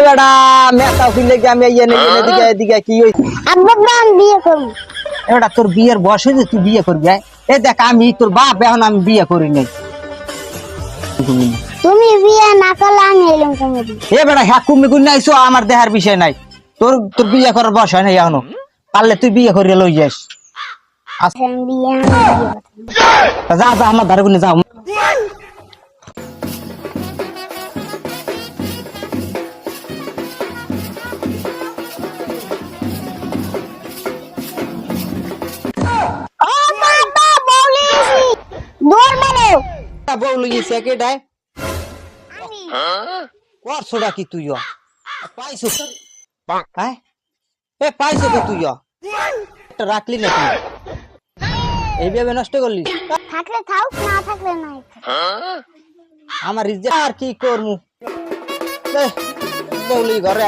বেড়া মেটা খুলে গিয়ে আমি এদিকে এদিকে কি হইছে আব্বা আমি বিয়ে করব। এবারে তোর বিয়ের বয়স হয়েছে তুই বিয়ে করবি এ দেখ আমি তোর বাপ এখন আমি বিয়ে করি নাই তুমি বিয়ে না করলে আমি এলাম কমেডি। এ বেড়া হ্যাঁ কুমি কুমি আইসো আমার দেহার বিষয় নাই তোর তোর বিয়ে করার বয়স হয় নাই এখনো পারলে তুই বিয়ে করিয়ে লই যাস আমি বিয়ে করব। যা যা আমার ধারে কোনে যাও দৌড় মারো। বউ লইছে কেডায় কর ছোড়া কি তুই পাইছো হ্যাঁ এ পাইছো তো তুই একটা রাখলি না তুই এইভাবে নষ্ট করলি থাকলে থাও না থাকলে নাই। আমার ইজ্জত আর কি করমু বউলি ঘরে